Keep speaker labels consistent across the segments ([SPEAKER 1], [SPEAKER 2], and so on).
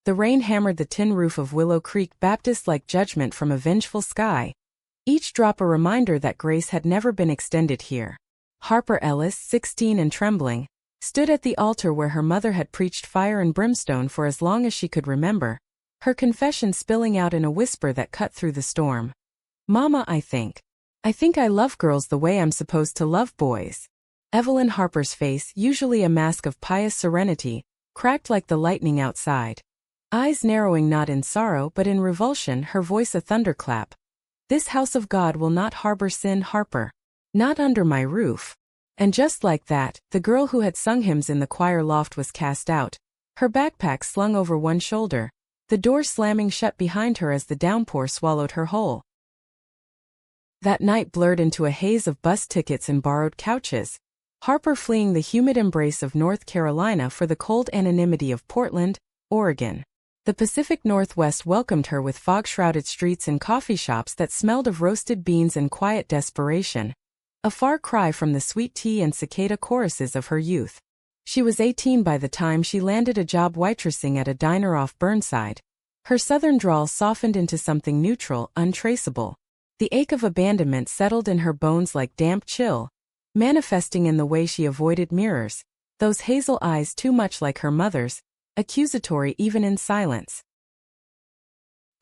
[SPEAKER 1] The rain hammered the tin roof of Willow Creek Baptist like judgment from a vengeful sky. Each drop a reminder that grace had never been extended here. Harper Ellis, 16 and trembling, stood at the altar where her mother had preached fire and brimstone for as long as she could remember, her confession spilling out in a whisper that cut through the storm. "Mama, I think I love girls the way I'm supposed to love boys." Evelyn Harper's face, usually a mask of pious serenity, cracked like the lightning outside. Eyes narrowing not in sorrow but in revulsion, her voice a thunderclap. "This house of God will not harbor sin, Harper. Not under my roof." And just like that, the girl who had sung hymns in the choir loft was cast out, her backpack slung over one shoulder, the door slamming shut behind her as the downpour swallowed her whole. That night blurred into a haze of bus tickets and borrowed couches, Harper fleeing the humid embrace of North Carolina for the cold anonymity of Portland, Oregon. The Pacific Northwest welcomed her with fog-shrouded streets and coffee shops that smelled of roasted beans and quiet desperation, a far cry from the sweet tea and cicada choruses of her youth. She was 18 by the time she landed a job waitressing at a diner off Burnside. Her southern drawl softened into something neutral, untraceable. The ache of abandonment settled in her bones like damp chill, manifesting in the way she avoided mirrors, those hazel eyes too much like her mother's, accusatory even in silence.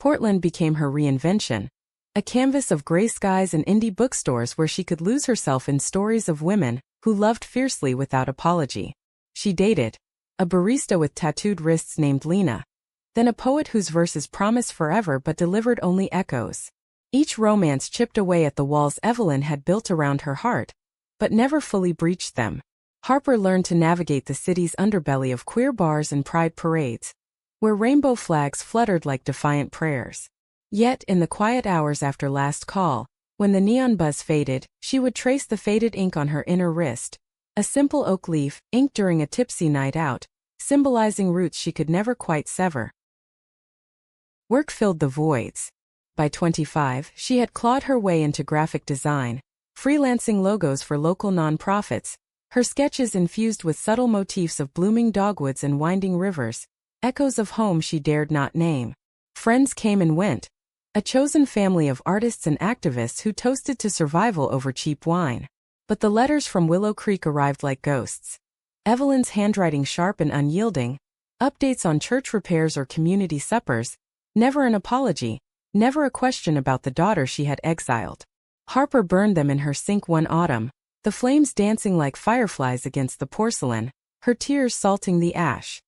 [SPEAKER 1] Portland became her reinvention, a canvas of gray skies and indie bookstores where she could lose herself in stories of women who loved fiercely without apology. She dated a barista with tattooed wrists named Lena, then a poet whose verses promised forever but delivered only echoes. Each romance chipped away at the walls Evelyn had built around her heart, but never fully breached them. Harper learned to navigate the city's underbelly of queer bars and pride parades, where rainbow flags fluttered like defiant prayers. Yet, in the quiet hours after last call, when the neon buzz faded, she would trace the faded ink on her inner wrist, a simple oak leaf, inked during a tipsy night out, symbolizing roots she could never quite sever. Work filled the voids. By 25, she had clawed her way into graphic design, freelancing logos for local nonprofits, her sketches infused with subtle motifs of blooming dogwoods and winding rivers, echoes of home she dared not name. Friends came and went, a chosen family of artists and activists who toasted to survival over cheap wine. But the letters from Willow Creek arrived like ghosts. Evelyn's handwriting sharp and unyielding, updates on church repairs or community suppers, never an apology, never a question about the daughter she had exiled. Harper burned them in her sink one autumn, the flames dancing like fireflies against the porcelain, her tears salting the ash.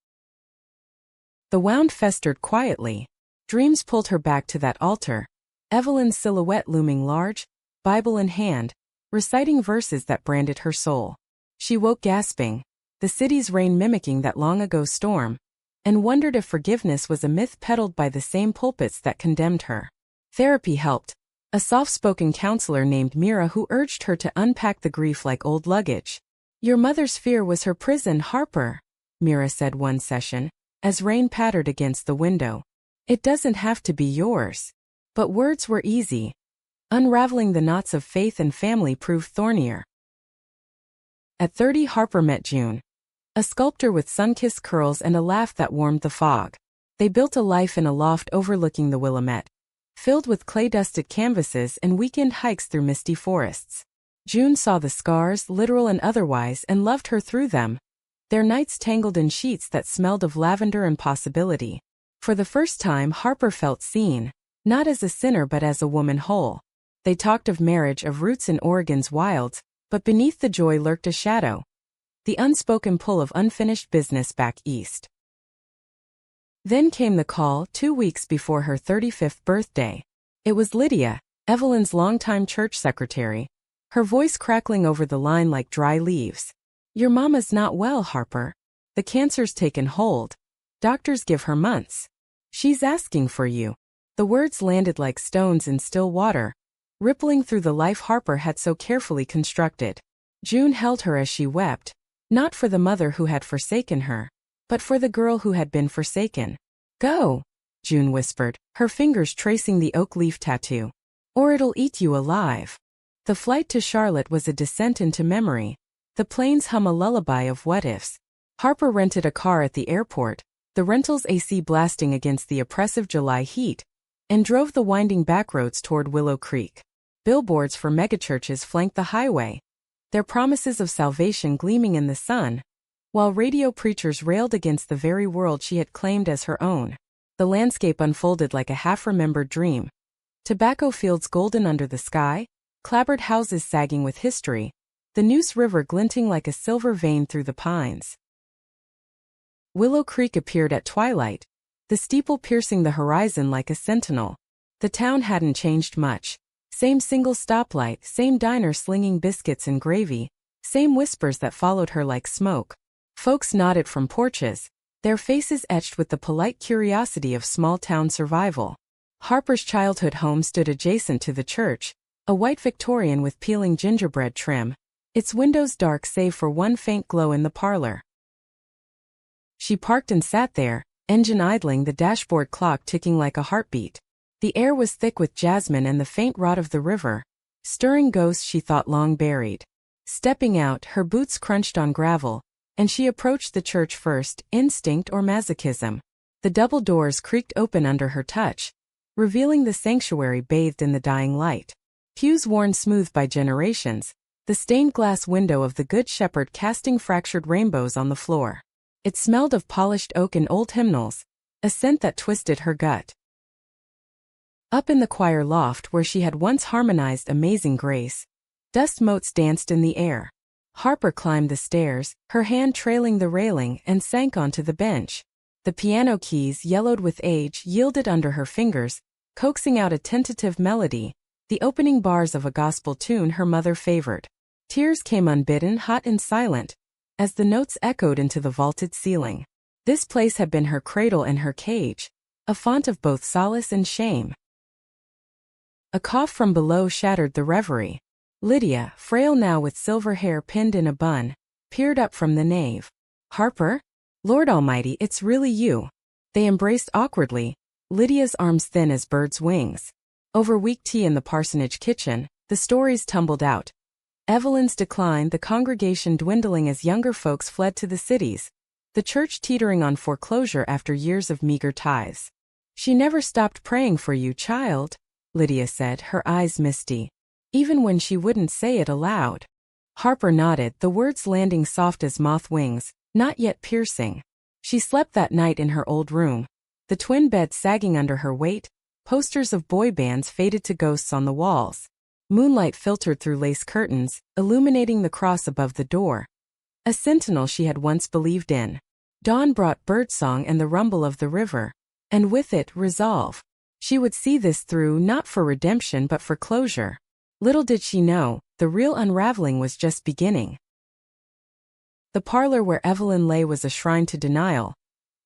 [SPEAKER 1] The wound festered quietly. Dreams pulled her back to that altar, Evelyn's silhouette looming large, Bible in hand, reciting verses that branded her soul. She woke gasping, the city's rain mimicking that long-ago storm, and wondered if forgiveness was a myth peddled by the same pulpits that condemned her. Therapy helped. A soft-spoken counselor named Mira who urged her to unpack the grief like old luggage. "Your mother's fear was her prison, Harper," Mira said one session, as rain pattered against the window. "It doesn't have to be yours." But words were easy. Unraveling the knots of faith and family proved thornier. At 30, Harper met June, a sculptor with sun-kissed curls and a laugh that warmed the fog. They built a life in a loft overlooking the Willamette, filled with clay-dusted canvases and weekend hikes through misty forests. June saw the scars, literal and otherwise, and loved her through them, their nights tangled in sheets that smelled of lavender and possibility. For the first time, Harper felt seen, not as a sinner but as a woman whole. They talked of marriage, of roots in Oregon's wilds, but beneath the joy lurked a shadow, the unspoken pull of unfinished business back east. Then came the call, 2 weeks before her 35th birthday. It was Lydia, Evelyn's longtime church secretary, her voice crackling over the line like dry leaves. "Your mama's not well, Harper. The cancer's taken hold. Doctors give her months. She's asking for you." The words landed like stones in still water, rippling through the life Harper had so carefully constructed. June held her as she wept, not for the mother who had forsaken her, but for the girl who had been forsaken. "Go," June whispered, her fingers tracing the oak leaf tattoo, "or it'll eat you alive." The flight to Charlotte was a descent into memory. The planes hum a lullaby of what-ifs. Harper rented a car at the airport, the rental's AC blasting against the oppressive July heat, and drove the winding backroads toward Willow Creek. Billboards for megachurches flanked the highway, their promises of salvation gleaming in the sun, while radio preachers railed against the very world she had claimed as her own. The landscape unfolded like a half-remembered dream. Tobacco fields golden under the sky, clapboard houses sagging with history, the Neuse River glinting like a silver vein through the pines. Willow Creek appeared at twilight, the steeple piercing the horizon like a sentinel. The town hadn't changed much. Same single stoplight, same diner slinging biscuits and gravy, same whispers that followed her like smoke. Folks nodded from porches, their faces etched with the polite curiosity of small-town survival. Harper's childhood home stood adjacent to the church, a white Victorian with peeling gingerbread trim, its windows dark save for one faint glow in the parlor. She parked and sat there, engine idling, the dashboard clock ticking like a heartbeat. The air was thick with jasmine and the faint rot of the river, stirring ghosts she thought long buried. Stepping out, her boots crunched on gravel, and she approached the church first, instinct or masochism. The double doors creaked open under her touch, revealing the sanctuary bathed in the dying light. Pews worn smooth by generations, the stained glass window of the Good Shepherd casting fractured rainbows on the floor. It smelled of polished oak and old hymnals, a scent that twisted her gut. Up in the choir loft where she had once harmonized Amazing Grace, dust motes danced in the air. Harper climbed the stairs, her hand trailing the railing, and sank onto the bench. The piano keys, yellowed with age, yielded under her fingers, coaxing out a tentative melody, the opening bars of a gospel tune her mother favored. Tears came unbidden, hot and silent, as the notes echoed into the vaulted ceiling. This place had been her cradle and her cage, a font of both solace and shame. A cough from below shattered the reverie. Lydia, frail now with silver hair pinned in a bun, peered up from the nave. "Harper? Lord Almighty, it's really you." They embraced awkwardly, Lydia's arms thin as birds' wings. Over weak tea in the parsonage kitchen, the stories tumbled out. Evelyn's decline, the congregation dwindling as younger folks fled to the cities, the church teetering on foreclosure after years of meager tithes. "She never stopped praying for you, child," Lydia said, her eyes misty, even when she wouldn't say it aloud. Harper nodded, the words landing soft as moth wings, not yet piercing. She slept that night in her old room, the twin bed sagging under her weight, posters of boy bands faded to ghosts on the walls. Moonlight filtered through lace curtains, illuminating the cross above the door, a sentinel she had once believed in. Dawn brought birdsong and the rumble of the river, and with it, resolve. She would see this through, not for redemption but for closure. Little did she know, the real unraveling was just beginning. The parlor where Evelyn lay was a shrine to denial.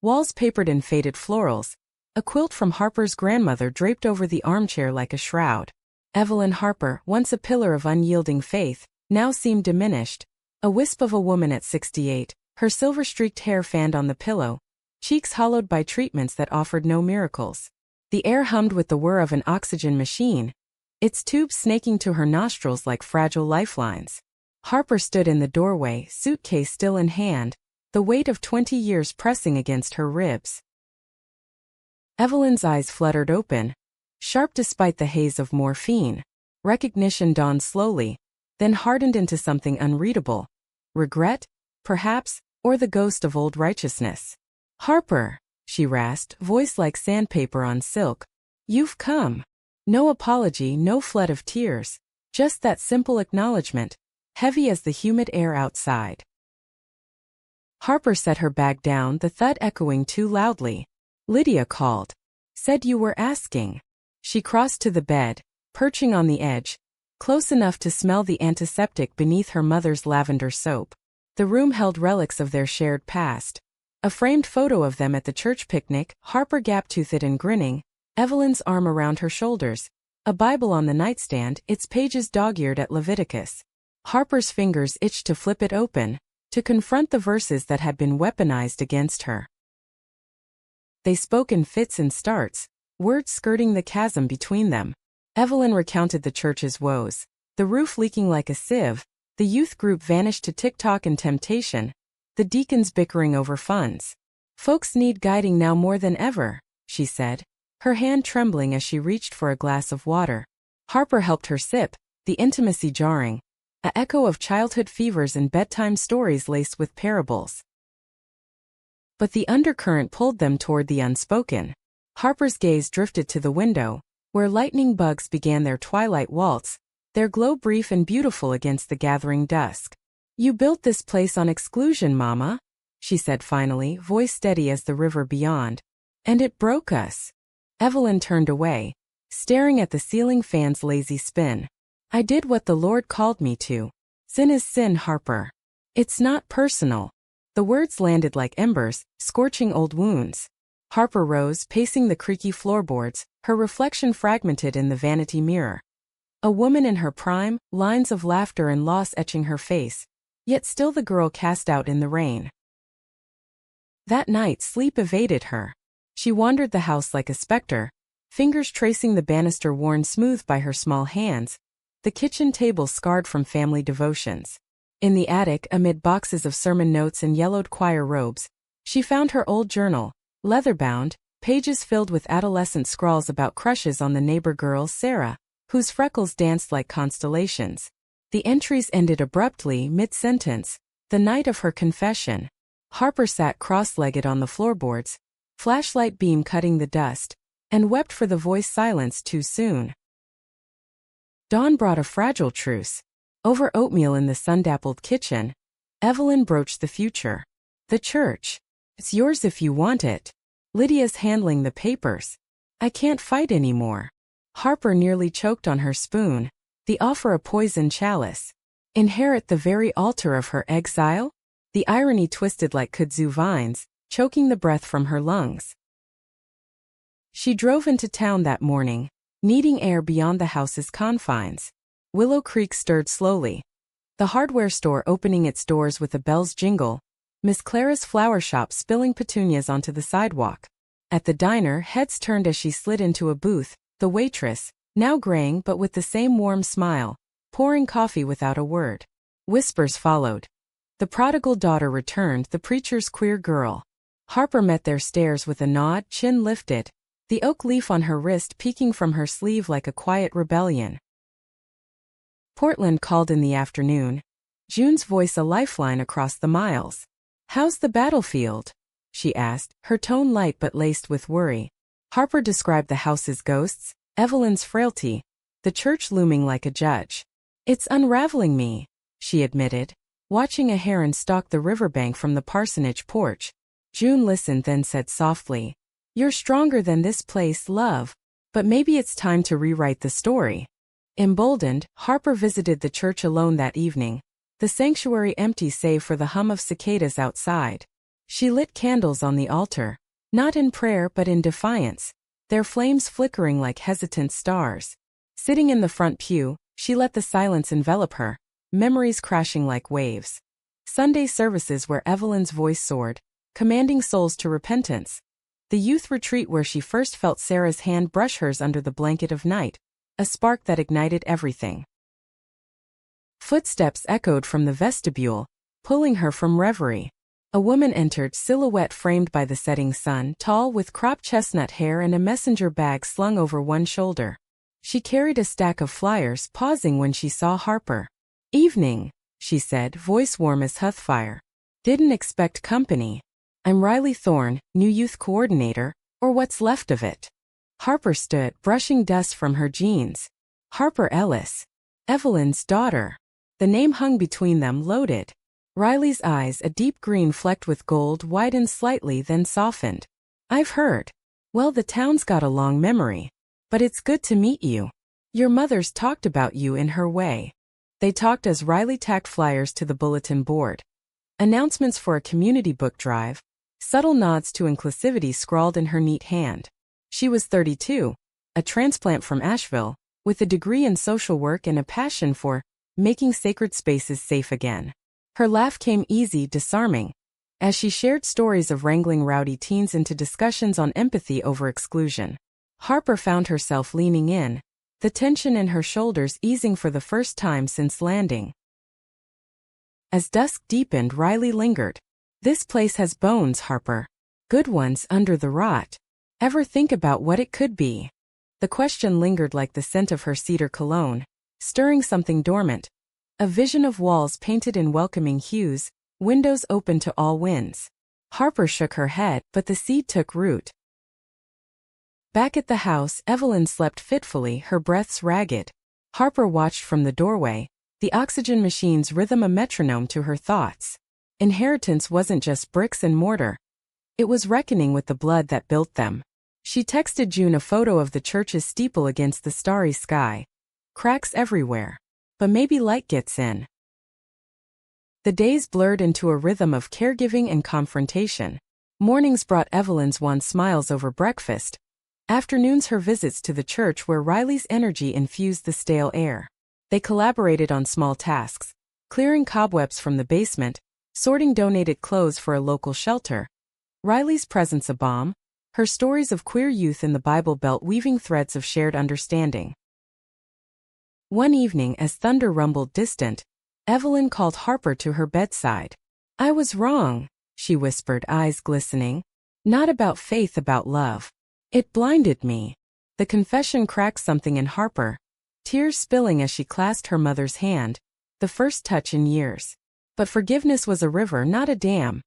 [SPEAKER 1] Walls papered in faded florals, a quilt from Harper's grandmother draped over the armchair like a shroud. Evelyn Harper, once a pillar of unyielding faith, now seemed diminished, a wisp of a woman at 68, her silver-streaked hair fanned on the pillow, cheeks hollowed by treatments that offered no miracles. The air hummed with the whir of an oxygen machine, its tubes snaking to her nostrils like fragile lifelines. Harper stood in the doorway, suitcase still in hand, the weight of 20 years pressing against her ribs. Evelyn's eyes fluttered open, sharp despite the haze of morphine. Recognition dawned slowly, then hardened into something unreadable. Regret, perhaps, or the ghost of old righteousness. "Harper," she rasped, voice like sandpaper on silk. "You've come." No apology, no flood of tears, just that simple acknowledgement, heavy as the humid air outside. Harper set her bag down, the thud echoing too loudly. "Lydia called. Said you were asking." She crossed to the bed, perching on the edge, close enough to smell the antiseptic beneath her mother's lavender soap. The room held relics of their shared past. A framed photo of them at the church picnic, Harper gap-toothed and grinning, Evelyn's arm around her shoulders, a Bible on the nightstand, its pages dog-eared at Leviticus. Harper's fingers itched to flip it open, to confront the verses that had been weaponized against her. They spoke in fits and starts, words skirting the chasm between them. Evelyn recounted the church's woes, the roof leaking like a sieve, the youth group vanished to TikTok and temptation, the deacons bickering over funds. Folks need guiding now more than ever, she said, her hand trembling as she reached for a glass of water. Harper helped her sip, the intimacy jarring, an echo of childhood fevers and bedtime stories laced with parables. But the undercurrent pulled them toward the unspoken. Harper's gaze drifted to the window, where lightning bugs began their twilight waltz, their glow brief and beautiful against the gathering dusk. "You built this place on exclusion, Mama," she said finally, voice steady as the river beyond. "And it broke us." Evelyn turned away, staring at the ceiling fan's lazy spin. "I did what the Lord called me to. Sin is sin, Harper. It's not personal." The words landed like embers, scorching old wounds. Harper rose, pacing the creaky floorboards, her reflection fragmented in the vanity mirror. A woman in her prime, lines of laughter and loss etching her face, yet still the girl cast out in the rain. That night sleep evaded her. She wandered the house like a specter, fingers tracing the banister worn smooth by her small hands, the kitchen table scarred from family devotions. In the attic, amid boxes of sermon notes and yellowed choir robes, she found her old journal, leather-bound, pages filled with adolescent scrawls about crushes on the neighbor girl Sarah, whose freckles danced like constellations. The entries ended abruptly, mid-sentence, the night of her confession. Harper sat cross-legged on the floorboards, flashlight beam cutting the dust, and wept for the voice silenced too soon. Dawn brought a fragile truce. Over oatmeal in the sun-dappled kitchen, Evelyn broached the future. "The church. It's yours if you want it. Lydia's handling the papers. I can't fight anymore." Harper nearly choked on her spoon. The offer a poisoned chalice. Inherit the very altar of her exile? The irony twisted like kudzu vines, choking the breath from her lungs. She drove into town that morning, needing air beyond the house's confines. Willow Creek stirred slowly. The hardware store opening its doors with a bell's jingle, Miss Clara's flower shop spilling petunias onto the sidewalk. At the diner, heads turned as she slid into a booth, the waitress, now graying but with the same warm smile, pouring coffee without a word. Whispers followed. The prodigal daughter returned, the preacher's queer girl. Harper met their stares with a nod, chin lifted, the oak leaf on her wrist peeking from her sleeve like a quiet rebellion. Portland called in the afternoon, June's voice a lifeline across the miles. "How's the battlefield?" she asked, her tone light but laced with worry. Harper described the house's ghosts, Evelyn's frailty, the church looming like a judge. "It's unraveling me," she admitted, watching a heron stalk the riverbank from the parsonage porch. June listened, then said softly, "You're stronger than this place, love, but maybe it's time to rewrite the story." Emboldened, Harper visited the church alone that evening, the sanctuary empty save for the hum of cicadas outside. She lit candles on the altar, not in prayer but in defiance, their flames flickering like hesitant stars. Sitting in the front pew, she let the silence envelop her, memories crashing like waves. Sunday services where Evelyn's voice soared, commanding souls to repentance. The youth retreat where she first felt Sarah's hand brush hers under the blanket of night, a spark that ignited everything. Footsteps echoed from the vestibule, pulling her from reverie. A woman entered, silhouette framed by the setting sun, tall with cropped chestnut hair and a messenger bag slung over one shoulder. She carried a stack of flyers, pausing when she saw Harper. "Evening," she said, voice warm as hearthfire. "Didn't expect company. I'm Riley Thorne, new youth coordinator, or what's left of it." Harper stood, brushing dust from her jeans. Harper Ellis. Evelyn's daughter. The name hung between them, loaded. Riley's eyes, a deep green flecked with gold, widened slightly then softened. "I've heard. Well, the town's got a long memory. But it's good to meet you. Your mother's talked about you in her way." They talked as Riley tacked flyers to the bulletin board. Announcements for a community book drive, subtle nods to inclusivity scrawled in her neat hand. She was 32, a transplant from Asheville, with a degree in social work and a passion for making sacred spaces safe again. Her laugh came easy, disarming, as she shared stories of wrangling rowdy teens into discussions on empathy over exclusion. Harper found herself leaning in, the tension in her shoulders easing for the first time since landing. As dusk deepened, Riley lingered. "This place has bones, Harper. Good ones under the rot. Ever think about what it could be? The question lingered like the scent of her cedar cologne, stirring something dormant. A vision of walls painted in welcoming hues, windows open to all winds. Harper shook her head, but the seed took root. Back at the house, Evelyn slept fitfully, her breaths ragged. Harper watched from the doorway, the oxygen machine's rhythm a metronome to her thoughts. Inheritance wasn't just bricks and mortar. It was reckoning with the blood that built them. She texted June a photo of the church's steeple against the starry sky. Cracks everywhere. But maybe light gets in. The days blurred into a rhythm of caregiving and confrontation. Mornings brought Evelyn's wan smiles over breakfast. Afternoons her visits to the church where Riley's energy infused the stale air. They collaborated on small tasks, clearing cobwebs from the basement, sorting donated clothes for a local shelter. Riley's presence a balm, her stories of queer youth in the Bible Belt weaving threads of shared understanding. One evening as thunder rumbled distant, Evelyn called Harper to her bedside. "I was wrong," she whispered, eyes glistening. "Not about faith, about love. It blinded me." The confession cracked something in Harper, tears spilling as she clasped her mother's hand, the first touch in years. But forgiveness was a river, not a dam.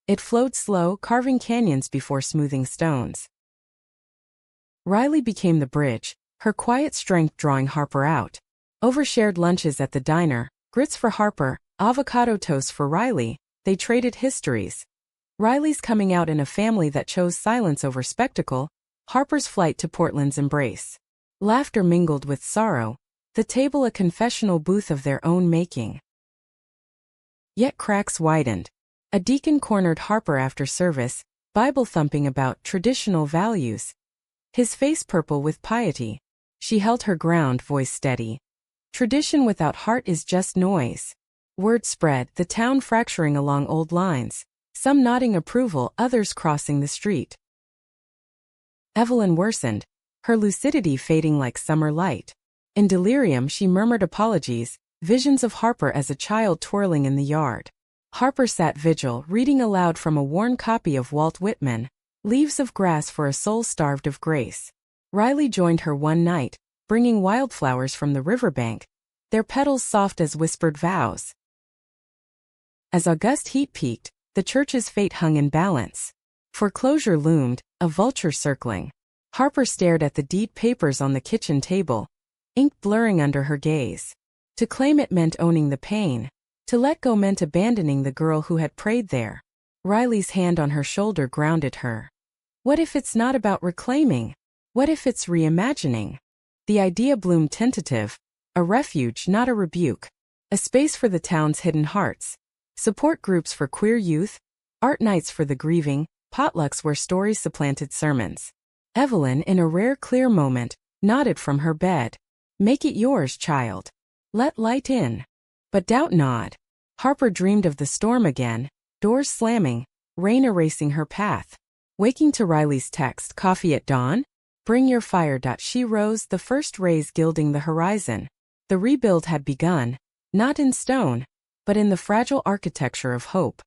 [SPEAKER 1] It flowed slow, carving canyons before smoothing stones. Riley became the bridge, her quiet strength drawing Harper out. Overshared lunches at the diner, grits for Harper, avocado toast for Riley, they traded histories. Riley's coming out in a family that chose silence over spectacle, Harper's flight to Portland's embrace. Laughter mingled with sorrow, the table a confessional booth of their own making. Yet cracks widened. A deacon cornered Harper after service, Bible thumping about traditional values. His face purple with piety. She held her ground, voice steady. Tradition without heart is just noise. Word spread, the town fracturing along old lines, some nodding approval, others crossing the street. Evelyn worsened, her lucidity fading like summer light. In delirium she murmured apologies, visions of Harper as a child twirling in the yard. Harper sat vigil, reading aloud from a worn copy of Walt Whitman, Leaves of Grass for a Soul Starved of Grace. Riley joined her one night, bringing wildflowers from the riverbank, their petals soft as whispered vows. As august heat peaked, the church's fate hung in balance. Foreclosure loomed, a vulture circling. Harper stared at the deed papers on the kitchen table, ink blurring under her gaze. To claim it meant owning the pain. To let go meant abandoning the girl who had prayed there. Riley's hand on her shoulder grounded her. What if it's not about reclaiming? What if it's reimagining? The idea bloomed tentative, a refuge, not a rebuke. A space for the town's hidden hearts. Support groups for queer youth, art nights for the grieving, potlucks where stories supplanted sermons. Evelyn, in a rare clear moment, nodded from her bed. Make it yours, child. Let light in. But doubt not. Harper dreamed of the storm again, doors slamming, rain erasing her path. Waking to Riley's text, "Coffee at dawn? Bring your fire." She rose, the first rays gilding the horizon. The rebuild had begun, not in stone, but in the fragile architecture of hope.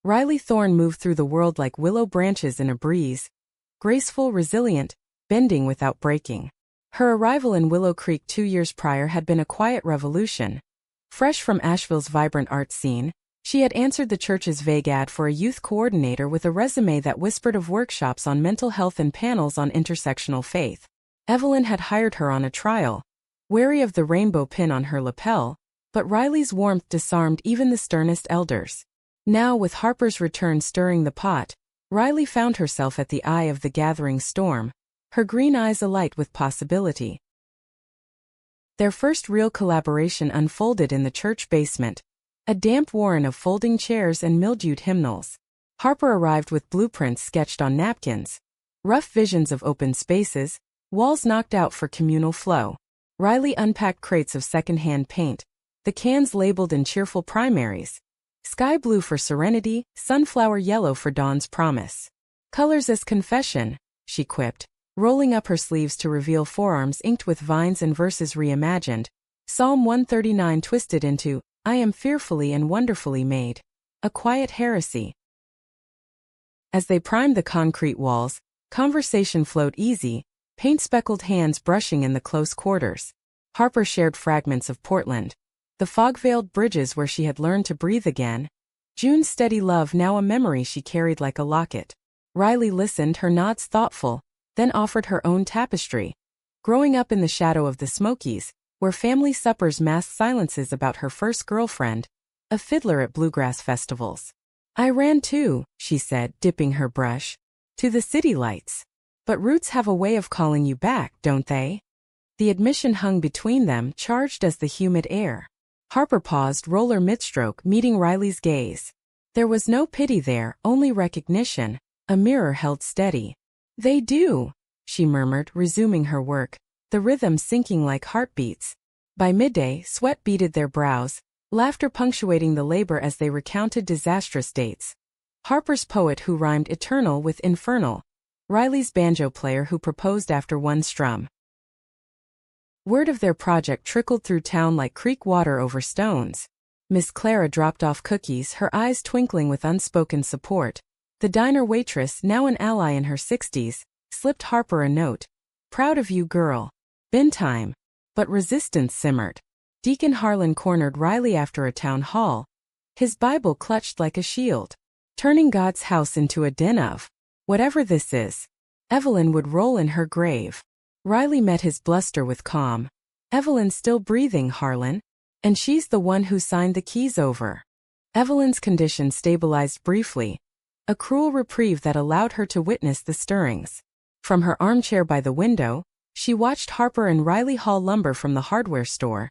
[SPEAKER 1] Riley Thorne moved through the world like willow branches in a breeze, graceful, resilient, bending without breaking. Her arrival in Willow Creek 2 years prior had been a quiet revolution. Fresh from Asheville's vibrant art scene, she had answered the church's vague ad for a youth coordinator with a resume that whispered of workshops on mental health and panels on intersectional faith. Evelyn had hired her on a trial, wary of the rainbow pin on her lapel, but Riley's warmth disarmed even the sternest elders. Now, with Harper's return stirring the pot, Riley found herself at the eye of the gathering storm, her green eyes alight with possibility. Their first real collaboration unfolded in the church basement, a damp warren of folding chairs and mildewed hymnals. Harper arrived with blueprints sketched on napkins, rough visions of open spaces, walls knocked out for communal flow. Riley unpacked crates of secondhand paint, the cans labeled in cheerful primaries. Sky blue for serenity, sunflower yellow for dawn's promise. Colors as confession, she quipped, rolling up her sleeves to reveal forearms inked with vines and verses reimagined. Psalm 139 twisted into, "I am fearfully and wonderfully made." A quiet heresy. As they primed the concrete walls, conversation flowed easy, paint-speckled hands brushing in the close quarters. Harper shared fragments of Portland, the fog-veiled bridges where she had learned to breathe again. June's steady love now a memory she carried like a locket. Riley listened, her nods thoughtful, then offered her own tapestry. Growing up in the shadow of the Smokies, where family suppers masked silences about her first girlfriend, a fiddler at bluegrass festivals. I ran too, she said, dipping her brush, to the city lights. But roots have a way of calling you back, don't they? The admission hung between them, charged as the humid air. Harper paused, roller midstroke, meeting Riley's gaze. There was no pity there, only recognition, a mirror held steady. They do, she murmured, resuming her work, the rhythm sinking like heartbeats. By midday, sweat beaded their brows, laughter punctuating the labor as they recounted disastrous dates. Harper's poet who rhymed eternal with infernal. Riley's banjo player who proposed after one strum. Word of their project trickled through town like creek water over stones. Miss Clara dropped off cookies, her eyes twinkling with unspoken support. The diner waitress, now an ally in her 60s, slipped Harper a note. Proud of you, girl. Bin time. But resistance simmered. Deacon Harlan cornered Riley after a town hall, his Bible clutched like a shield. Turning God's house into a den of whatever this is. Evelyn would roll in her grave. Riley met his bluster with calm. Evelyn's still breathing, Harlan. And she's the one who signed the keys over. Evelyn's condition stabilized briefly, a cruel reprieve that allowed her to witness the stirrings. From her armchair by the window, she watched Harper and Riley haul lumber from the hardware store,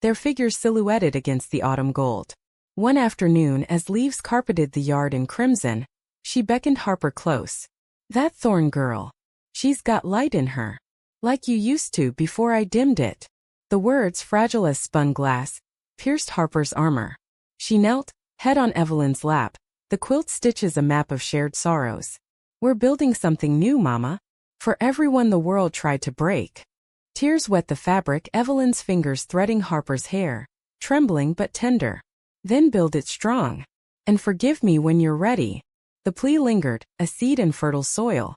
[SPEAKER 1] their figures silhouetted against the autumn gold. One afternoon, as leaves carpeted the yard in crimson, she beckoned Harper close. That Thorne girl. She's got light in her. Like you used to before I dimmed it. The words, fragile as spun glass, pierced Harper's armor. She knelt, head on Evelyn's lap, the quilt stitches a map of shared sorrows. We're building something new, Mama. For everyone the world tried to break. Tears wet the fabric, Evelyn's fingers threading Harper's hair, trembling but tender. Then build it strong. And forgive me when you're ready. The plea lingered, a seed in fertile soil.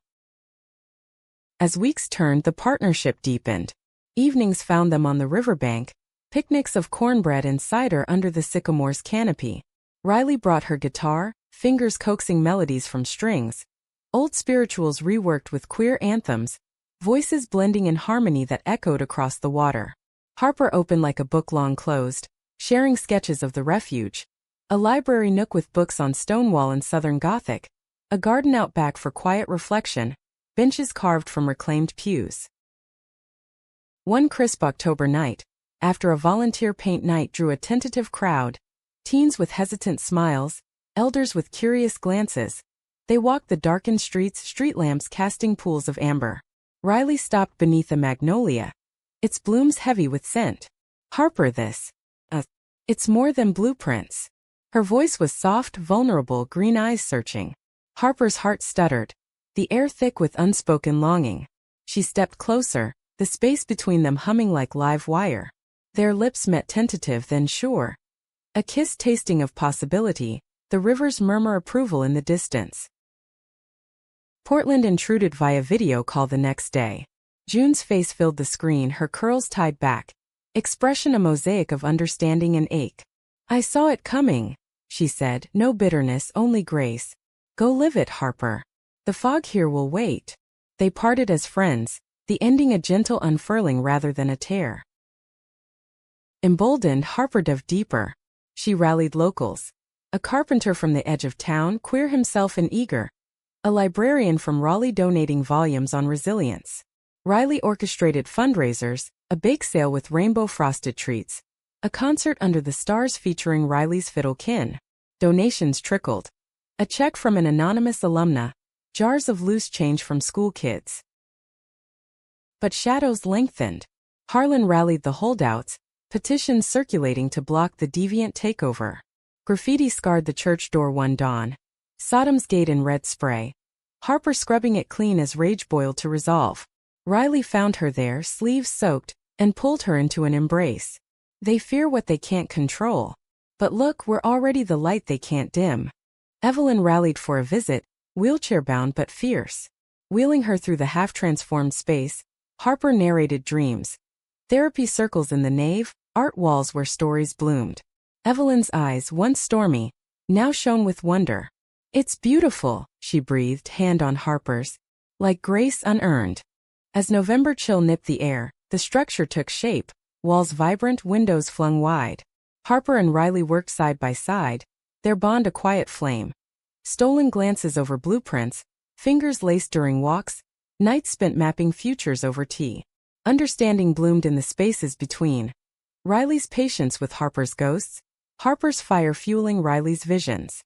[SPEAKER 1] As weeks turned, the partnership deepened. Evenings found them on the riverbank, picnics of cornbread and cider under the sycamore's canopy. Riley brought her guitar, fingers coaxing melodies from strings. Old spirituals reworked with queer anthems, voices blending in harmony that echoed across the water. Harper opened like a book long closed, sharing sketches of the Refuge, a library nook with books on Stonewall and Southern Gothic, a garden out back for quiet reflection, benches carved from reclaimed pews. One crisp October night, after a volunteer paint night drew a tentative crowd, teens with hesitant smiles, elders with curious glances, they walked the darkened streets, street lamps casting pools of amber. Riley stopped beneath a magnolia, its blooms heavy with scent. Harper, it's more than blueprints. Her voice was soft, vulnerable, green eyes searching. Harper's heart stuttered, the air thick with unspoken longing. She stepped closer, the space between them humming like live wire. Their lips met, tentative then sure. A kiss tasting of possibility, the river's murmur approval in the distance. Portland intruded via video call the next day. June's face filled the screen, her curls tied back. Expression a mosaic of understanding and ache. I saw it coming, she said, no bitterness, only grace. Go live it, Harper. The fog here will wait. They parted as friends, the ending a gentle unfurling rather than a tear. Emboldened, Harper dove deeper. She rallied locals. A carpenter from the edge of town, queer himself and eager. A librarian from Raleigh donating volumes on resilience. Riley orchestrated fundraisers, a bake sale with rainbow-frosted treats, a concert under the stars featuring Riley's fiddle kin. Donations trickled. A check from an anonymous alumna, jars of loose change from school kids. But shadows lengthened. Harlan rallied the holdouts, petitions circulating to block the deviant takeover. Graffiti scarred the church door one dawn. Sodom's gate in red spray. Harper scrubbing it clean as rage boiled to resolve. Riley found her there, sleeves soaked, and pulled her into an embrace. They fear what they can't control. But look, we're already the light they can't dim. Evelyn rallied for a visit, wheelchair-bound but fierce. Wheeling her through the half-transformed space, Harper narrated dreams. Therapy circles in the nave, art walls where stories bloomed. Evelyn's eyes, once stormy, now shone with wonder. "It's beautiful," she breathed, hand on Harper's, "like grace unearned." As November chill nipped the air, the structure took shape, walls vibrant, windows flung wide. Harper and Riley worked side by side, their bond a quiet flame. Stolen glances over blueprints, fingers laced during walks, nights spent mapping futures over tea. Understanding bloomed in the spaces between. Riley's patience with Harper's ghosts, Harper's fire fueling Riley's visions.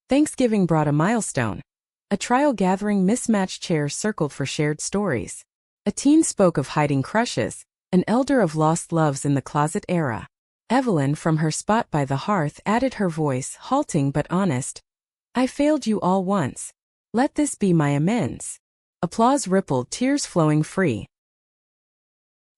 [SPEAKER 1] Thanksgiving brought a milestone. A trial gathering, mismatched chairs circled for shared stories. A teen spoke of hiding crushes, an elder of lost loves in the closet era. Evelyn, from her spot by the hearth, added her voice, halting but honest. "I failed you all once. Let this be my amends." Applause rippled, tears flowing free.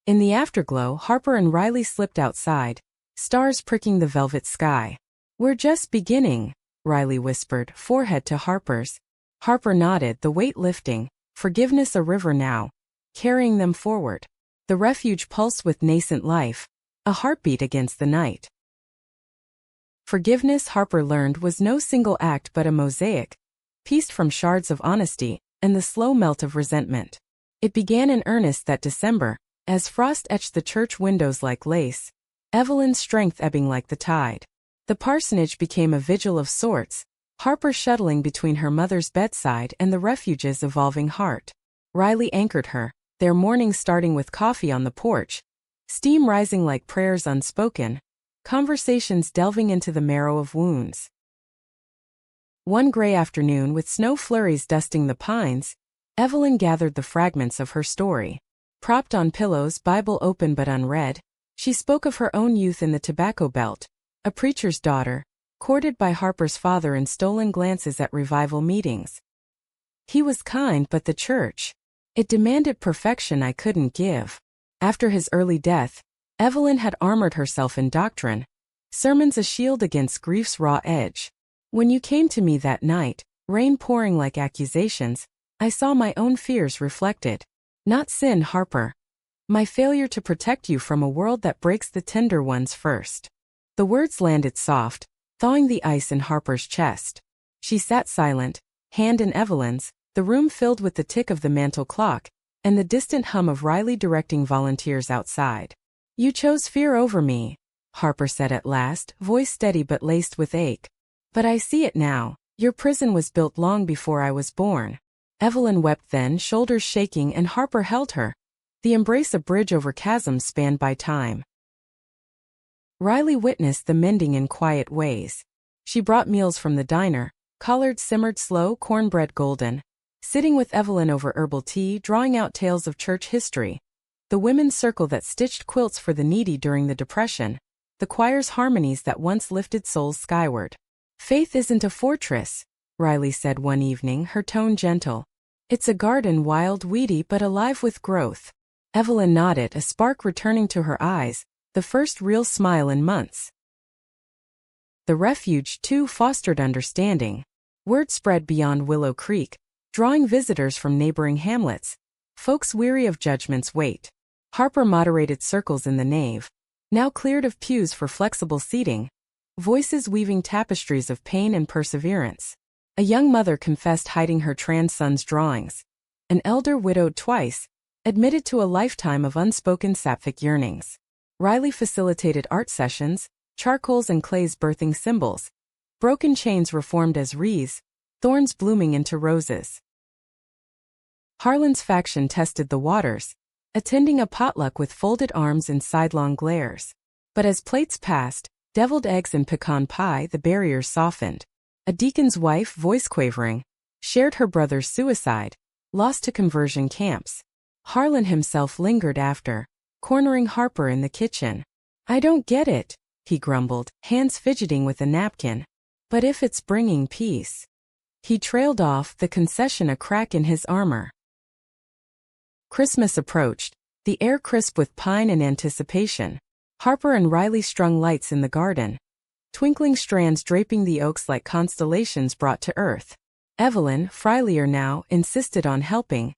[SPEAKER 1] In the afterglow, Harper and Riley slipped outside, stars pricking the velvet sky. "We're just beginning," Riley whispered, forehead to Harper's. Harper nodded, the weight lifting, forgiveness a river now, carrying them forward. The refuge pulsed with nascent life, a heartbeat against the night. Forgiveness, Harper learned, was no single act but a mosaic, pieced from shards of honesty and the slow melt of resentment. It began in earnest that December, as frost etched the church windows like lace, Evelyn's strength ebbing like the tide. The parsonage became a vigil of sorts, Harper shuttling between her mother's bedside and the refuge's evolving heart. Riley anchored her, their mornings starting with coffee on the porch, steam rising like prayers unspoken, conversations delving into the marrow of wounds. One gray afternoon, with snow flurries dusting the pines, Evelyn gathered the fragments of her story. Propped on pillows, Bible open but unread, she spoke of her own youth in the tobacco belt, a preacher's daughter, courted by Harper's father in stolen glances at revival meetings. He was kind, but the church, it demanded perfection I couldn't give. After his early death, Evelyn had armored herself in doctrine, sermons a shield against grief's raw edge. "When you came to me that night, rain pouring like accusations, I saw my own fears reflected. Not sin, Harper. My failure to protect you from a world that breaks the tender ones first." The words landed soft, thawing the ice in Harper's chest. She sat silent, hand in Evelyn's, the room filled with the tick of the mantel clock and the distant hum of Riley directing volunteers outside. "You chose fear over me," Harper said at last, voice steady but laced with ache. "But I see it now. Your prison was built long before I was born." Evelyn wept then, shoulders shaking, and Harper held her, the embrace a bridge over chasms spanned by time. Riley witnessed the mending in quiet ways. She brought meals from the diner, collard simmered slow, cornbread golden, sitting with Evelyn over herbal tea, drawing out tales of church history. The women's circle that stitched quilts for the needy during the Depression, the choir's harmonies that once lifted souls skyward. "Faith isn't a fortress," Riley said one evening, her tone gentle. "It's a garden, wild, weedy, but alive with growth." Evelyn nodded, a spark returning to her eyes, the first real smile in months. The refuge, too, fostered understanding. Word spread beyond Willow Creek, drawing visitors from neighboring hamlets, folks weary of judgment's weight. Harper moderated circles in the nave, now cleared of pews for flexible seating, voices weaving tapestries of pain and perseverance. A young mother confessed hiding her trans son's drawings. An elder, widowed twice, admitted to a lifetime of unspoken Sapphic yearnings. Riley facilitated art sessions, charcoals and clays birthing symbols, broken chains reformed as wreaths, thorns blooming into roses. Harlan's faction tested the waters, attending a potluck with folded arms and sidelong glares. But as plates passed, deviled eggs and pecan pie, the barriers softened. A deacon's wife, voice quavering, shared her brother's suicide, lost to conversion camps. Harlan himself lingered after, cornering Harper in the kitchen. "I don't get it," he grumbled, hands fidgeting with a napkin. "But if it's bringing peace." He trailed off, the concession a crack in his armor. Christmas approached, the air crisp with pine and anticipation. Harper and Riley strung lights in the garden, twinkling strands draping the oaks like constellations brought to earth. Evelyn, frielier now, insisted on helping,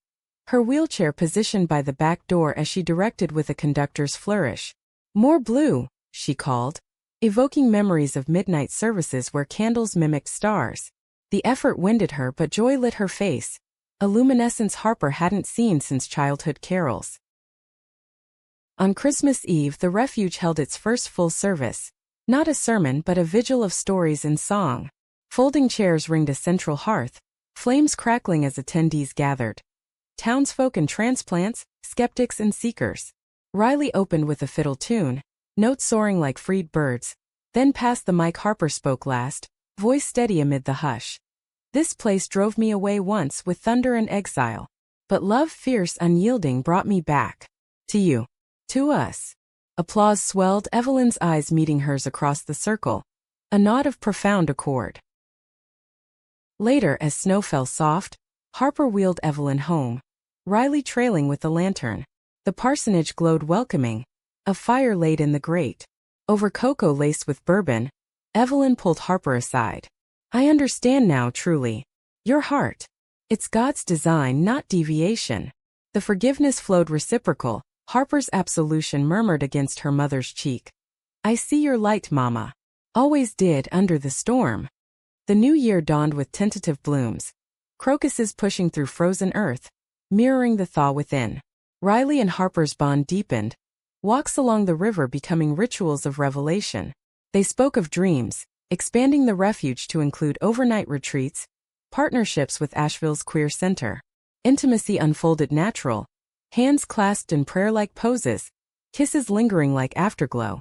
[SPEAKER 1] her wheelchair positioned by the back door as she directed with a conductor's flourish. "More blue," she called, evoking memories of midnight services where candles mimicked stars. The effort winded her, but joy lit her face, a luminescence Harper hadn't seen since childhood carols. On Christmas Eve, the Refuge held its first full service. Not a sermon but a vigil of stories and song. Folding chairs ringed a central hearth, flames crackling as attendees gathered. Townsfolk and transplants, skeptics and seekers. Riley opened with a fiddle tune, notes soaring like freed birds, then passed the mic. Harper spoke last, voice steady amid the hush. "This place drove me away once with thunder and exile, but love fierce unyielding brought me back. To you. To us." Applause swelled, Evelyn's eyes meeting hers across the circle, a nod of profound accord. Later, as snow fell soft, Harper wheeled Evelyn home, Riley trailing with the lantern. The parsonage glowed welcoming, a fire laid in the grate. Over cocoa laced with bourbon, Evelyn pulled Harper aside. "I understand now, truly. Your heart. It's God's design, not deviation." The forgiveness flowed reciprocal, Harper's absolution murmured against her mother's cheek. "I see your light, Mama. Always did under the storm." The new year dawned with tentative blooms, crocuses pushing through frozen earth, mirroring the thaw within. Riley and Harper's bond deepened, walks along the river becoming rituals of revelation. They spoke of dreams, expanding the Refuge to include overnight retreats, partnerships with Asheville's Queer Center. Intimacy unfolded natural, hands clasped in prayer-like poses, kisses lingering like afterglow.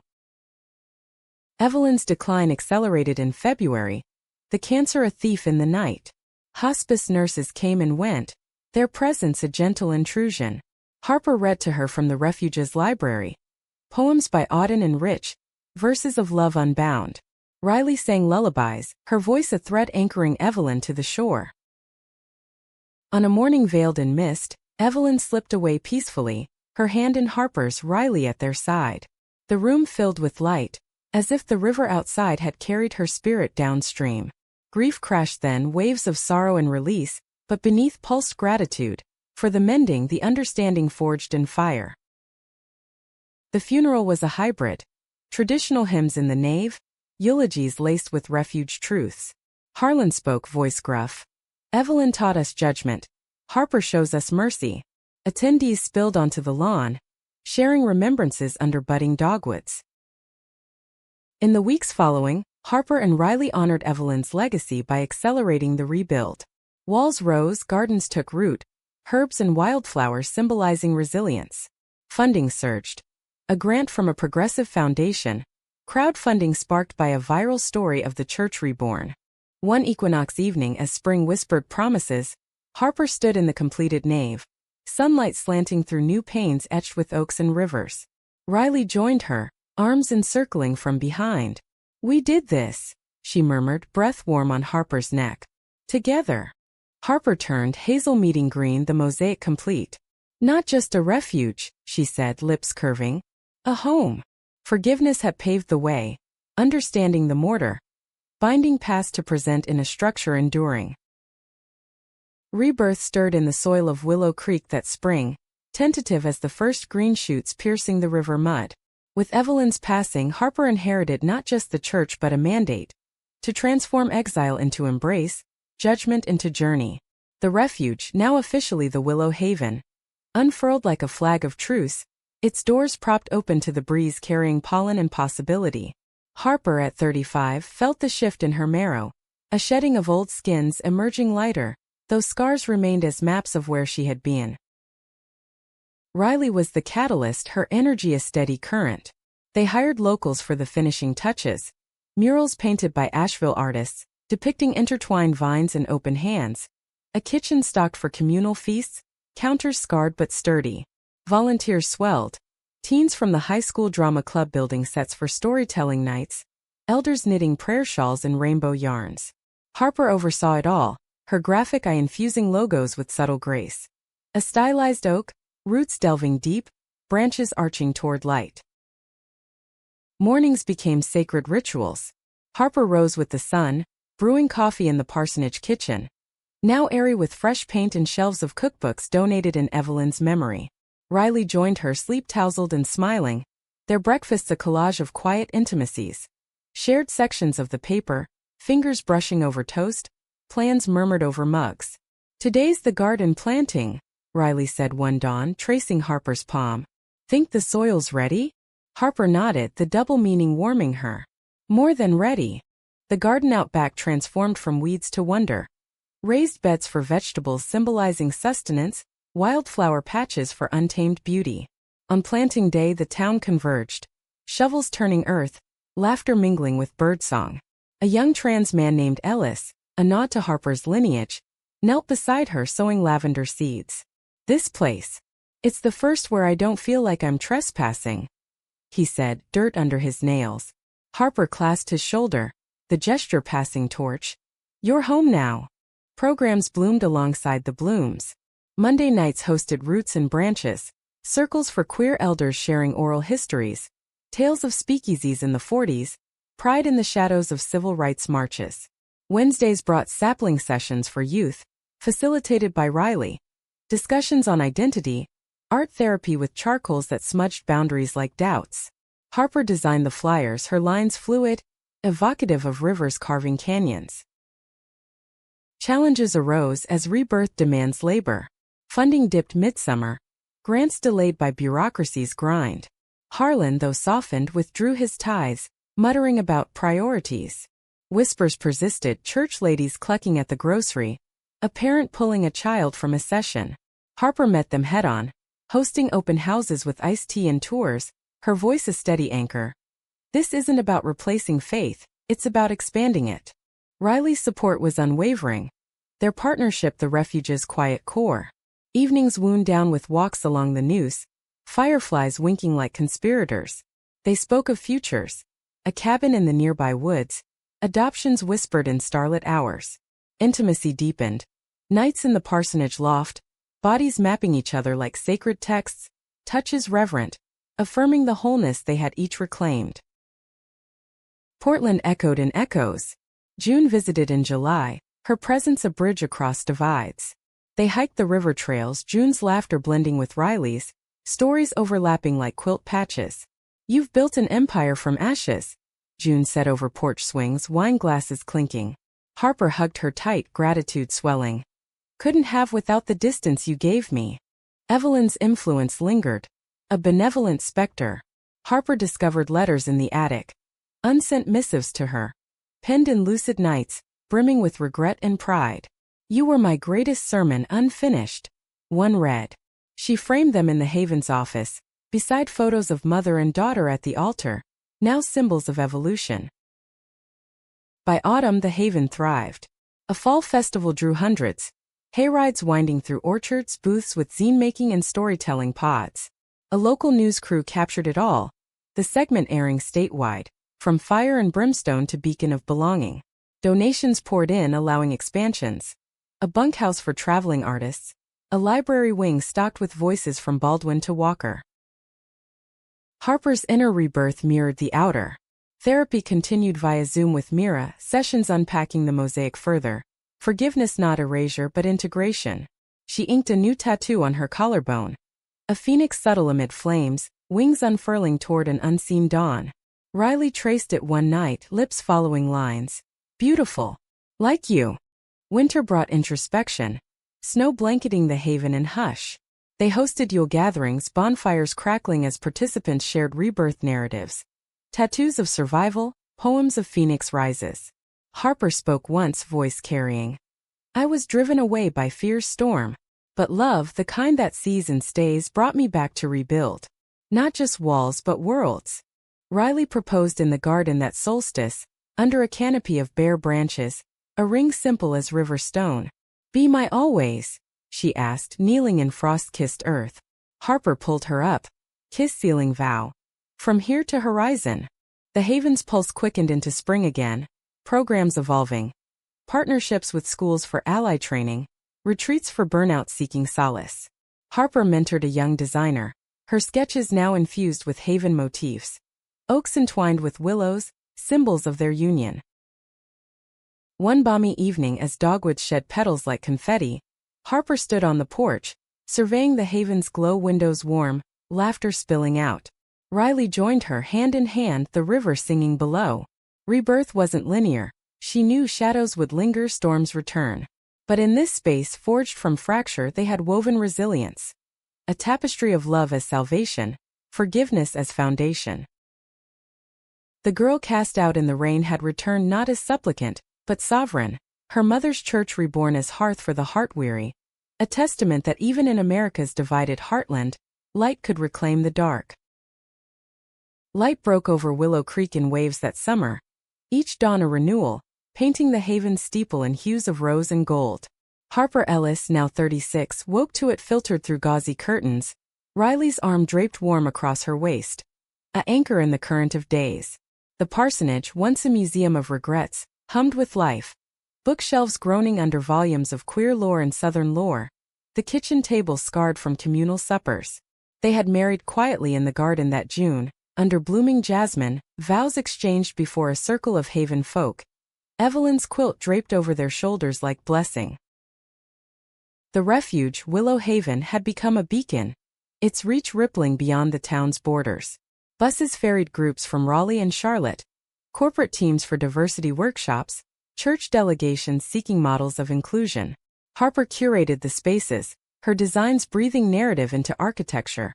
[SPEAKER 1] Evelyn's decline accelerated in February, the cancer a thief in the night. Hospice nurses came and went, their presence a gentle intrusion. Harper read to her from the Refuge's library, poems by Auden and Rich, verses of love unbound. Riley sang lullabies, her voice a thread anchoring Evelyn to the shore. On a morning veiled in mist, Evelyn slipped away peacefully, her hand in Harper's, Riley at their side. The room filled with light, as if the river outside had carried her spirit downstream. Grief crashed then, waves of sorrow and release, but beneath pulsed gratitude, for the mending, the understanding forged in fire. The funeral was a hybrid. Traditional hymns in the nave, eulogies laced with Refuge truths. Harlan spoke, voice gruff. Evelyn taught us judgment. Harper shows us mercy. Attendees spilled onto the lawn, sharing remembrances under budding dogwoods. In the weeks following, Harper and Riley honored Evelyn's legacy by accelerating the rebuild. Walls rose, gardens took root, herbs and wildflowers symbolizing resilience. Funding surged. A grant from a progressive foundation, crowdfunding sparked by a viral story of the church reborn. One equinox evening, as spring whispered promises, Harper stood in the completed nave, sunlight slanting through new panes etched with oaks and rivers. Riley joined her, arms encircling from behind. "We did this," she murmured, breath warm on Harper's neck. "Together." Harper turned, hazel meeting green, the mosaic complete. "Not just a refuge," she said, lips curving. "A home." Forgiveness had paved the way, understanding the mortar, binding past to present in a structure enduring. Rebirth stirred in the soil of Willow Creek that spring, tentative as the first green shoots piercing the river mud. With Evelyn's passing, Harper inherited not just the church but a mandate to transform exile into embrace, judgment into journey. The Refuge, now officially the Willow Haven, unfurled like a flag of truce, its doors propped open to the breeze carrying pollen and possibility. Harper, at 35, felt the shift in her marrow, a shedding of old skins emerging lighter, though scars remained as maps of where she had been. Riley was the catalyst, her energy a steady current. They hired locals for the finishing touches, murals painted by Asheville artists, depicting intertwined vines and open hands, a kitchen stocked for communal feasts, counters scarred but sturdy. Volunteers swelled, teens from the high school drama club building sets for storytelling nights, elders knitting prayer shawls and rainbow yarns. Harper oversaw it all, her graphic eye infusing logos with subtle grace. A stylized oak, roots delving deep, branches arching toward light. Mornings became sacred rituals. Harper rose with the sun, brewing coffee in the parsonage kitchen, now airy with fresh paint and shelves of cookbooks donated in Evelyn's memory. Riley joined her, sleep-tousled and smiling, their breakfasts a collage of quiet intimacies. Shared sections of the paper, fingers brushing over toast, plans murmured over mugs. "Today's the garden planting," Riley said one dawn, tracing Harper's palm. "Think the soil's ready?" Harper nodded, the double meaning warming her. "More than ready." The garden out back transformed from weeds to wonder. Raised beds for vegetables symbolizing sustenance, wildflower patches for untamed beauty. On planting day the town converged, shovels turning earth, laughter mingling with birdsong. A young trans man named Ellis, a nod to Harper's lineage, knelt beside her sowing lavender seeds. "This place. It's the first where I don't feel like I'm trespassing," he said, dirt under his nails. Harper clasped his shoulder, the gesture passing torch. "You're home now." Programs bloomed alongside the blooms. Monday nights hosted Roots and Branches, circles for queer elders sharing oral histories, tales of speakeasies in the 40s, pride in the shadows of civil rights marches. Wednesdays brought sapling sessions for youth, facilitated by Riley, discussions on identity, art therapy with charcoals that smudged boundaries like doubts. Harper designed the flyers, her lines fluid, evocative of rivers carving canyons. Challenges arose as rebirth demands labor. Funding dipped midsummer, grants delayed by bureaucracy's grind. Harlan, though softened, withdrew his ties, muttering about priorities. Whispers persisted, church ladies clucking at the grocery, a parent pulling a child from a session. Harper met them head-on, hosting open houses with iced tea and tours, her voice a steady anchor. "This isn't about replacing faith, it's about expanding it." Riley's support was unwavering, their partnership the Refuge's quiet core. Evenings wound down with walks along the Neuse, fireflies winking like conspirators. They spoke of futures, a cabin in the nearby woods, adoptions whispered in starlit hours. Intimacy deepened. Nights in the parsonage loft, bodies mapping each other like sacred texts, touches reverent, affirming the wholeness they had each reclaimed. Portland echoed in echoes. June visited in July, her presence a bridge across divides. They hiked the river trails, June's laughter blending with Riley's, stories overlapping like quilt patches. "You've built an empire from ashes," June said over porch swings, wine glasses clinking. Harper hugged her tight, gratitude swelling. "Couldn't have without the distance you gave me." Evelyn's influence lingered, a benevolent specter. Harper discovered letters in the attic, unsent missives to her, penned in lucid nights, brimming with regret and pride. "You were my greatest sermon unfinished," one read. She framed them in the Haven's office, beside photos of mother and daughter at the altar, now symbols of evolution. By autumn the Haven thrived. A fall festival drew hundreds, hayrides winding through orchards, booths with zine-making and storytelling pods. A local news crew captured it all, the segment airing statewide, from Fire and Brimstone to Beacon of Belonging. Donations poured in, allowing expansions. A bunkhouse for traveling artists, a library wing stocked with voices from Baldwin to Walker. Harper's inner rebirth mirrored the outer. Therapy continued via Zoom with Mira, sessions unpacking the mosaic further. Forgiveness not erasure but integration. She inked a new tattoo on her collarbone. A phoenix subtle amid flames, wings unfurling toward an unseen dawn. Riley traced it one night, lips following lines. "Beautiful. Like you." Winter brought introspection, snow blanketing the Haven and hush. They hosted Yule gatherings, bonfires crackling as participants shared rebirth narratives. Tattoos of survival, poems of phoenix rises. Harper spoke once, voice carrying. "I was driven away by fear's storm, but love, the kind that sees and stays, brought me back to rebuild. Not just walls but worlds." Riley proposed in the garden that solstice, under a canopy of bare branches, a ring simple as river stone. "Be my always," she asked, kneeling in frost-kissed earth. Harper pulled her up. "Kiss sealing vow. From here to horizon." The Haven's pulse quickened into spring again, programs evolving. Partnerships with schools for ally training, retreats for burnout seeking solace. Harper mentored a young designer, her sketches now infused with Haven motifs. Oaks entwined with willows, symbols of their union. One balmy evening, as dogwoods shed petals like confetti, Harper stood on the porch, surveying the haven's glow windows warm, laughter spilling out. Riley joined her, hand in hand, the river singing below. Rebirth wasn't linear. She knew shadows would linger, storms return. But in this space forged from fracture they had woven resilience. A tapestry of love as salvation, forgiveness as foundation. The girl cast out in the rain had returned not as supplicant, but sovereign, her mother's church reborn as hearth for the heart-weary, a testament that even in America's divided heartland, light could reclaim the dark. Light broke over Willow Creek in waves that summer, each dawn a renewal, painting the haven's steeple in hues of rose and gold. Harper Ellis, now 36, woke to it filtered through gauzy curtains, Riley's arm draped warm across her waist, an anchor in the current of days. The parsonage, once a museum of regrets, hummed with life, bookshelves groaning under volumes of queer lore and southern lore, the kitchen table scarred from communal suppers. They had married quietly in the garden that June, under blooming jasmine, vows exchanged before a circle of haven folk, Evelyn's quilt draped over their shoulders like blessing. The Refuge, Willow Haven, had become a beacon, its reach rippling beyond the town's borders. Buses ferried groups from Raleigh and Charlotte, corporate teams for diversity workshops, church delegations seeking models of inclusion. Harper curated the spaces, her designs breathing narrative into architecture.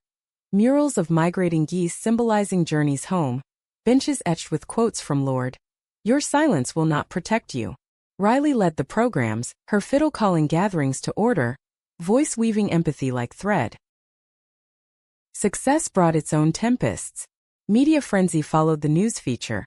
[SPEAKER 1] Murals of migrating geese symbolizing journeys home, benches etched with quotes from Lord, "Your silence will not protect you." Riley led the programs, her fiddle calling gatherings to order, voice weaving empathy like thread. Success brought its own tempests. Media frenzy followed the news feature.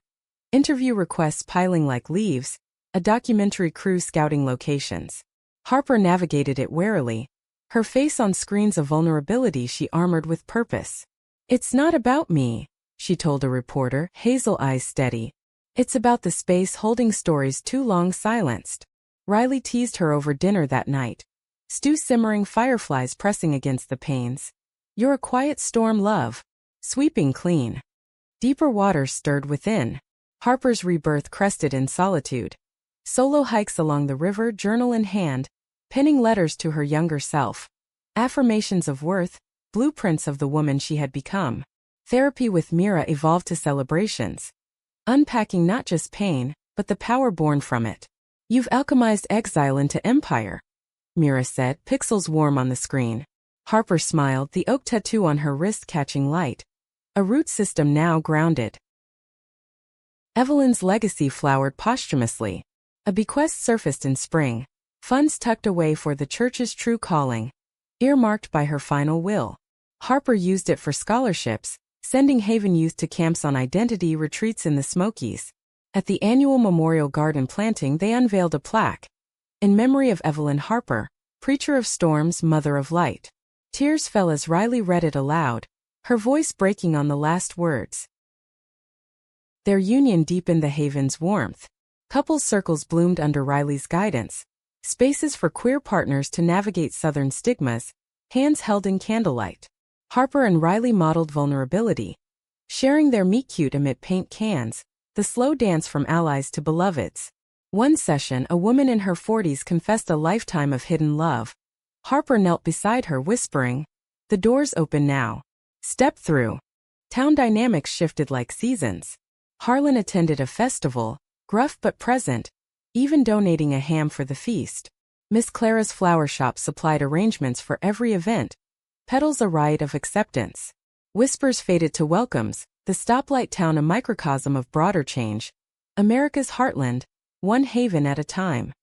[SPEAKER 1] Interview requests piling like leaves, a documentary crew scouting locations. Harper navigated it warily, her face on screens a vulnerability she armored with purpose. "It's not about me," she told a reporter, hazel eyes steady. "It's about the space holding stories too long silenced." Riley teased her over dinner that night. Stew simmering, fireflies pressing against the panes. "You're a quiet storm, love. Sweeping clean." Deeper waters stirred within. Harper's rebirth crested in solitude. Solo hikes along the river, journal in hand, penning letters to her younger self. Affirmations of worth, blueprints of the woman she had become. Therapy with Mira evolved to celebrations. Unpacking not just pain, but the power born from it. "You've alchemized exile into empire," Mira said, pixels warm on the screen. Harper smiled, the oak tattoo on her wrist catching light. A root system now grounded. Evelyn's legacy flowered posthumously. A bequest surfaced in spring. Funds tucked away for the church's true calling. Earmarked by her final will. Harper used it for scholarships, sending Haven youth to camps on identity retreats in the Smokies. At the annual Memorial Garden planting they unveiled a plaque. In memory of Evelyn Harper, preacher of storms, mother of light. Tears fell as Riley read it aloud, her voice breaking on the last words. Their union deepened the Haven's warmth. Couples circles bloomed under Riley's guidance. Spaces for queer partners to navigate southern stigmas, hands held in candlelight. Harper and Riley modeled vulnerability, sharing their meet-cute amid paint cans, the slow dance from allies to beloveds. One session, a woman in her 40s confessed a lifetime of hidden love. Harper knelt beside her, whispering, "The door's open now. Step through." Town dynamics shifted like seasons. Harlan attended a festival, gruff but present, even donating a ham for the feast. Miss Clara's flower shop supplied arrangements for every event, petals a rite of acceptance. Whispers faded to welcomes, the stoplight town a microcosm of broader change. America's heartland, one haven at a time.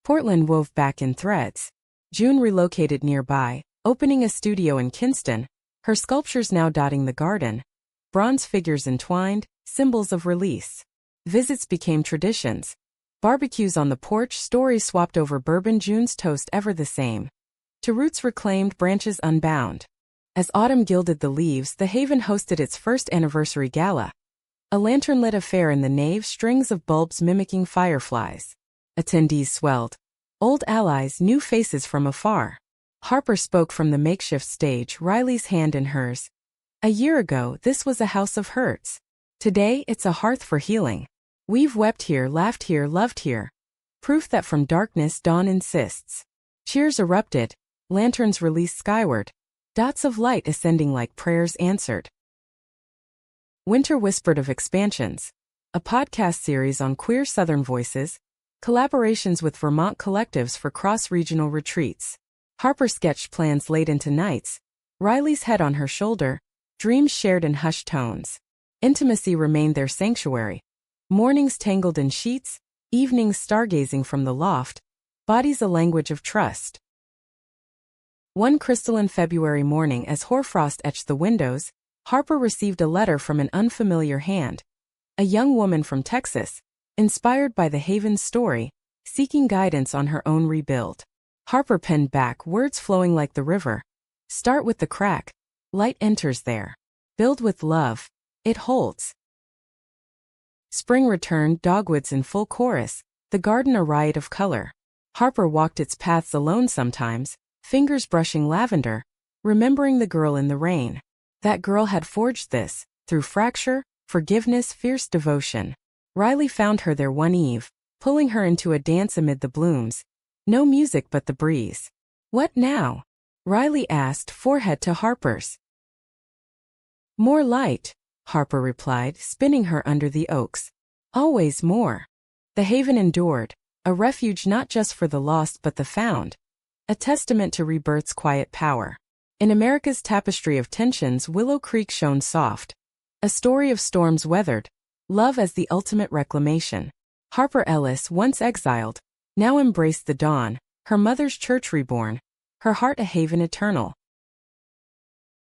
[SPEAKER 1] Portland wove back in threads. June relocated nearby, opening a studio in Kinston, her sculptures now dotting the garden. Bronze figures entwined, symbols of release. Visits became traditions. Barbecues on the porch, stories swapped over bourbon, June's toast ever the same. To roots reclaimed, branches unbound. As autumn gilded the leaves, the Haven hosted its first anniversary gala. A lantern-lit affair in the nave, strings of bulbs mimicking fireflies. Attendees swelled. Old allies, new faces from afar. Harper spoke from the makeshift stage, Riley's hand in hers. "A year ago, this was a house of hurts. Today, it's a hearth for healing." We've wept here, laughed here, loved here. Proof that from darkness dawn insists. Cheers erupted, lanterns released skyward, dots of light ascending like prayers answered. Winter Whispered of Expansions, a podcast series on queer Southern voices, collaborations with Vermont collectives for cross-regional retreats. Harper sketched plans late into nights, Riley's head on her shoulder, dreams shared in hushed tones. Intimacy remained their sanctuary. Mornings tangled in sheets, evenings stargazing from the loft, bodies a language of trust. One crystalline February morning as hoarfrost etched the windows, Harper received a letter from an unfamiliar hand. A young woman from Texas, inspired by the Haven's story, seeking guidance on her own rebuild. Harper penned back, words flowing like the river. Start with the crack. Light enters there. Build with love. It holds. Spring returned, dogwoods in full chorus, the garden a riot of color. Harper walked its paths alone sometimes, fingers brushing lavender, remembering the girl in the rain. That girl had forged this, through fracture, forgiveness, fierce devotion. Riley found her there one eve, pulling her into a dance amid the blooms. No music but the breeze. What now? Riley asked, forehead to Harper's. More light, Harper replied, spinning her under the oaks. Always more. The Haven endured, a refuge not just for the lost but the found, a testament to rebirth's quiet power. In America's tapestry of tensions, Willow Creek shone soft. A story of storms weathered, love as the ultimate reclamation. Harper Ellis, once exiled, now embraced the dawn, her mother's church reborn, her heart a haven eternal.